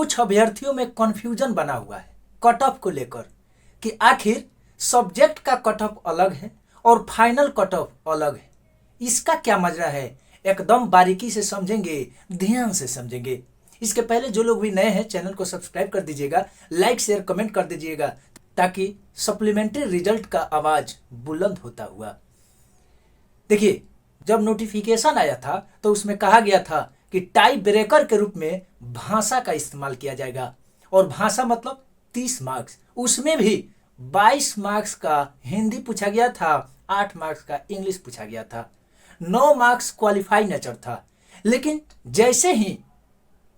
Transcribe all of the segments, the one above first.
कुछ अभ्यर्थियों में कन्फ्यूजन बना हुआ है कट ऑफ को लेकर कि आखिर सब्जेक्ट का कट ऑफ अलग है और फाइनल कट ऑफ अलग है। इसका क्या मजरा है, एकदम बारीकी से समझेंगे, ध्यान से समझेंगे। इसके पहले जो लोग भी नए हैं चैनल को सब्सक्राइब कर दीजिएगा, लाइक शेयर कमेंट कर दीजिएगा, ताकि सप्लीमेंट्री रिजल्ट का आवाज बुलंद होता हुआ। देखिए, जब नोटिफिकेशन आया था तो उसमें कहा गया था कि टाई ब्रेकर के रूप में भाषा का इस्तेमाल किया जाएगा, और भाषा मतलब 30 मार्क्स, उसमें भी 22 मार्क्स का हिंदी पूछा गया था, 8 मार्क्स का इंग्लिश पूछा गया था, 9 मार्क्स क्वालिफाई नेचर था। लेकिन जैसे ही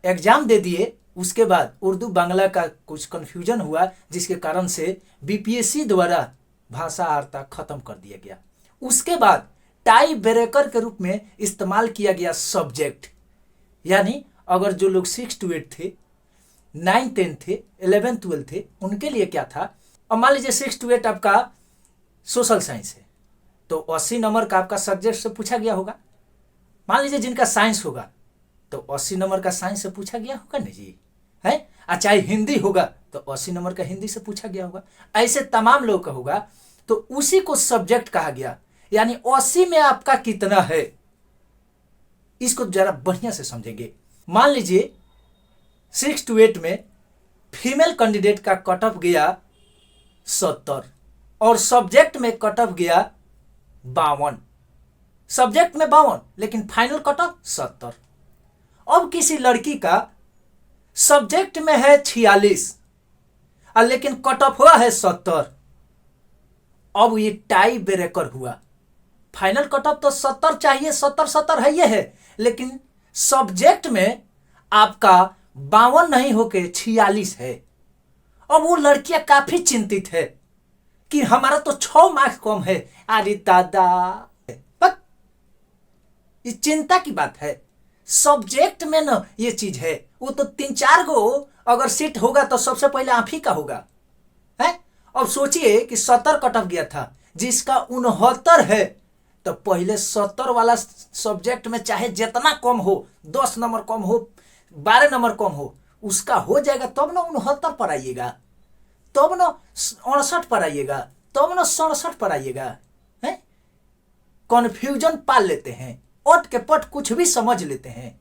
एग्जाम दे दिए उसके बाद उर्दू बांग्ला का कुछ कन्फ्यूजन हुआ, जिसके कारण से बीपीएससी द्वारा भाषा अर्हता खत्म कर दिया गया। उसके बाद टाई ब्रेकर के रूप में इस्तेमाल किया गया सब्जेक्ट, यानी अगर जो लोग 6 to 8 थे, 9 10 थे, 11 12 थे, उनके लिए क्या था। अब मान लीजिए 6 to 8 आपका सोशल साइंस है तो 80 नंबर का आपका सब्जेक्ट से पूछा गया होगा। मान लीजिए जिनका साइंस होगा तो 80 नंबर का साइंस से पूछा गया होगा ना जी, है। चाहे हिंदी होगा तो 80 नंबर का हिंदी से पूछा गया होगा। ऐसे तमाम लोग का होगा, तो उसी को सब्जेक्ट कहा गया। यानी 80 में आपका कितना है, इसको जरा बढ़िया से समझेंगे। मान लीजिए 6 to 8 में फीमेल कैंडिडेट का कट ऑफ गया 70 और सब्जेक्ट में कट ऑफ गया 52। सब्जेक्ट में 52 लेकिन फाइनल कट ऑफ 70। अब किसी लड़की का सब्जेक्ट में है 46 और लेकिन कट ऑफ हुआ है 70। अब ये टाई ब्रेकर हुआ। फाइनल कट ऑफ तो 70 चाहिए, 70 है ये है, लेकिन सब्जेक्ट में आपका 52 नहीं होके 46 है। अब वो लड़कियां काफी चिंतित है कि हमारा तो 6 मार्क्स कम है। अरे दादा, ये चिंता की बात है। सब्जेक्ट में ना ये चीज है, वो तो 3-4 गो अगर सीट होगा तो सबसे पहले आप ही का होगा, है। अब सोचिए कि 70 कट ऑफ गया था, जिसका 69 है, तो पहले 70 वाला सब्जेक्ट में चाहे जितना कम हो, 10 नंबर कम हो, 12 नंबर कम हो, उसका हो जाएगा। तब ना 69 पर आइएगा, तब ना 68 पर आइएगा, तब ना 67 पर आइएगा, है। कन्फ्यूजन पाल लेते हैं, ओट के पट कुछ भी समझ लेते हैं।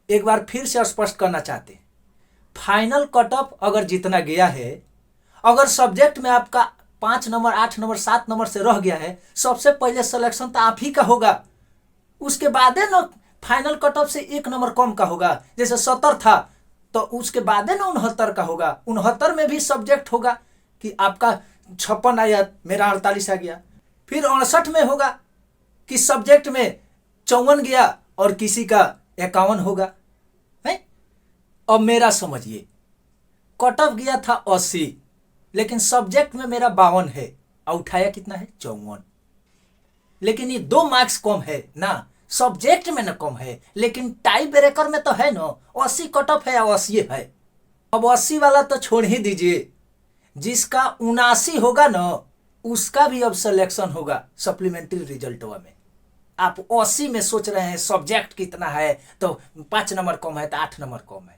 एक बार फिर से स्पष्ट करना चाहते हैं, फाइनल कट ऑफ अगर जितना गया है, अगर सब्जेक्ट में आपका 5 नंबर 8 नंबर 7 नंबर से रह गया है, सबसे पहले सिलेक्शन तो आप ही का होगा। उसके बाद है ना फाइनल कट ऑफ से 1 नंबर कम का होगा। जैसे 70 था तो उसके बाद है ना 69 का होगा। 69 में भी सब्जेक्ट होगा कि आपका 56 आया, मेरा 48 आ गया। फिर 68 में होगा कि सब्जेक्ट में 54 गया और किसी का 51 होगा, है। अब मेरा समझिए, कट ऑफ गया था 80, लेकिन सब्जेक्ट में मेरा 52 है और उठाया कितना है 54। लेकिन ये 2 मार्क्स कम है ना, सब्जेक्ट में ना कम है, लेकिन टाई ब्रेकर में तो है ना 80 कट ऑफ है और 80 है। अब 80 वाला तो छोड़ ही दीजिए, जिसका 79 होगा ना उसका भी अब सिलेक्शन होगा सप्लीमेंट्री रिजल्ट में। आप 80 में सोच रहे हैं सब्जेक्ट कितना है तो 5 नंबर कम है तो 8 नंबर कम है।